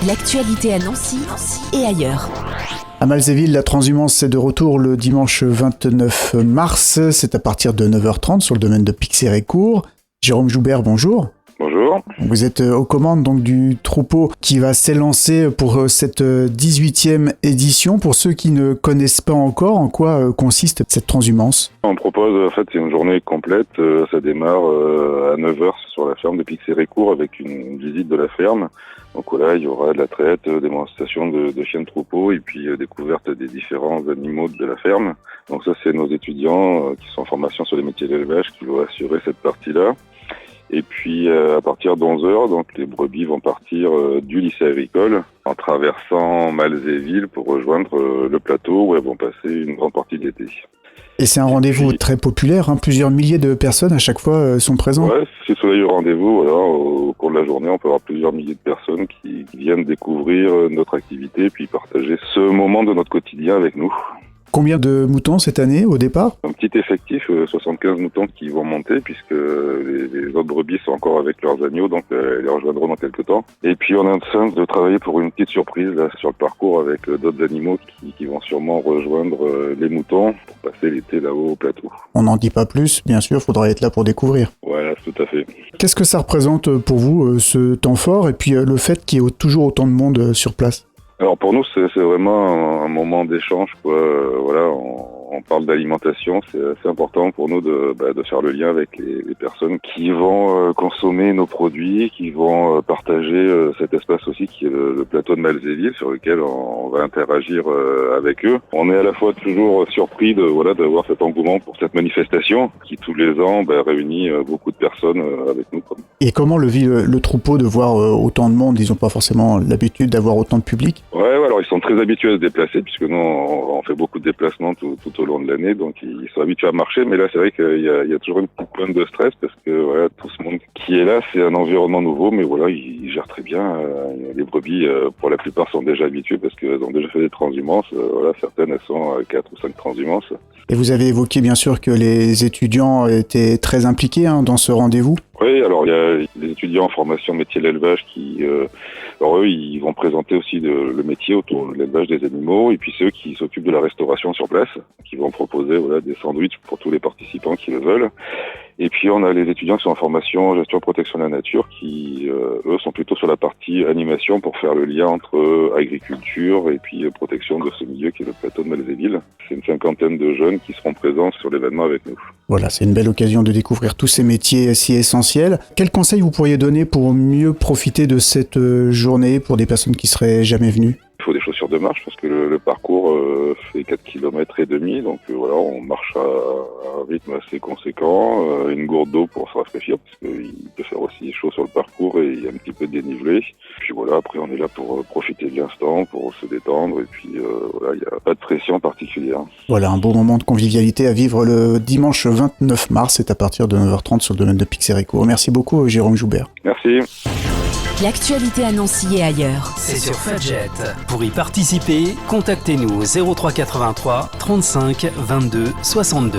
L'actualité à Nancy et ailleurs. À Malzéville, la transhumance est de retour le dimanche 29 mars. C'est à partir de 9h30 sur le domaine de Pixérécourt. Jérôme Joubert, bonjour. Bonjour. Vous êtes aux commandes donc du troupeau qui va s'élancer pour cette 18e édition. Pour ceux qui ne connaissent pas encore, en quoi consiste cette transhumance ? On propose, en fait, c'est une journée complète. Ça démarre à 9h sur la ferme de Pixérécourt avec une visite de la ferme. Donc là, il y aura de la traite, démonstration de chiens de troupeau et puis découverte des différents animaux de la ferme. Donc ça, c'est nos étudiants qui sont en formation sur les métiers d'élevage qui vont assurer cette partie-là. Et puis à partir de 11h, donc les brebis vont partir du lycée agricole en traversant Malzéville pour rejoindre le plateau où elles vont passer une grande partie de l'été. Et c'est un rendez-vous très populaire, hein, plusieurs milliers de personnes à chaque fois sont présentes. Ouais, c'est soleil au rendez-vous. Voilà, au cours de la journée, on peut avoir plusieurs milliers de personnes qui viennent découvrir notre activité et puis partager ce moment de notre quotidien avec nous. Combien de moutons cette année au départ ? Un petit effectif, 75 moutons qui vont monter puisque les autres brebis sont encore avec leurs agneaux, donc elles les rejoindront dans quelques temps. Et puis on est en train de travailler pour une petite surprise là sur le parcours avec d'autres animaux qui vont sûrement rejoindre les moutons pour passer l'été là-haut au plateau. On n'en dit pas plus, bien sûr, faudra être là pour découvrir. Voilà, tout à fait. Qu'est-ce que ça représente pour vous, ce temps fort, et puis le fait qu'il y ait toujours autant de monde sur place ? Alors pour nous, c'est vraiment un moment d'échange, quoi. Voilà, on parle d'alimentation, c'est assez important pour nous de faire le lien avec les personnes qui vont consommer nos produits, qui vont partager cet espace aussi qui est le plateau de Malzéville sur lequel on va interagir avec eux. On est à la fois toujours surpris d'avoir cet engouement pour cette manifestation qui tous les ans réunit beaucoup de personnes avec nous. Et comment le vit le troupeau de voir autant de monde ? Ils n'ont pas forcément l'habitude d'avoir autant de public. Ouais, alors ils sont très habitués à se déplacer puisque nous on fait beaucoup de déplacements tout au long de l'année, donc ils sont habitués à marcher. Mais là, c'est vrai qu'il y a toujours une petite pointe de stress parce que voilà, tout ce monde qui est là, c'est un environnement nouveau, mais voilà, ils gèrent très bien. Les brebis, pour la plupart, sont déjà habitués parce qu'elles ont déjà fait des transhumances. Voilà, certaines elles sont à 4 ou 5 transhumances. Et vous avez évoqué bien sûr que les étudiants étaient très impliqués dans ce rendez-vous. Oui, alors il y a les étudiants en formation métier de l'élevage qui, alors eux, ils vont présenter aussi le métier autour de l'élevage des animaux, et puis ceux qui s'occupent de la restauration sur place, qui vont proposer des sandwichs pour tous les participants qui le veulent. Et puis on a les étudiants qui sont en formation gestion protection de la nature, qui eux sont plutôt sur la partie animation pour faire le lien entre agriculture et puis protection de ce milieu qui est le plateau de Malzéville. C'est une 50aine de jeunes qui seront présents sur l'événement avec nous. Voilà, c'est une belle occasion de découvrir tous ces métiers si essentiels. Quels conseils vous pourriez donner pour mieux profiter de cette journée pour des personnes qui seraient jamais venues ? Il faut des chaussures de marche parce que le parcours fait 4 km et demi, donc voilà, on marche à un rythme assez conséquent, une gourde d'eau pour se rafraîchir parce qu'il peut faire aussi chaud sur le parcours et il y a un petit peu de dénivelé. Puis voilà, après on est là pour profiter de l'instant, pour se détendre et puis voilà, il n'y a pas de pression particulière. Voilà, un beau moment de convivialité à vivre le dimanche 29 mars, c'est à partir de 9h30 sur le domaine de Pixérécourt. Merci beaucoup Jérôme Joubert. Merci. L'actualité à Nancy et ailleurs. C'est sur Fadjet. Pour y participer, contactez-nous au 03 83 35 22 62.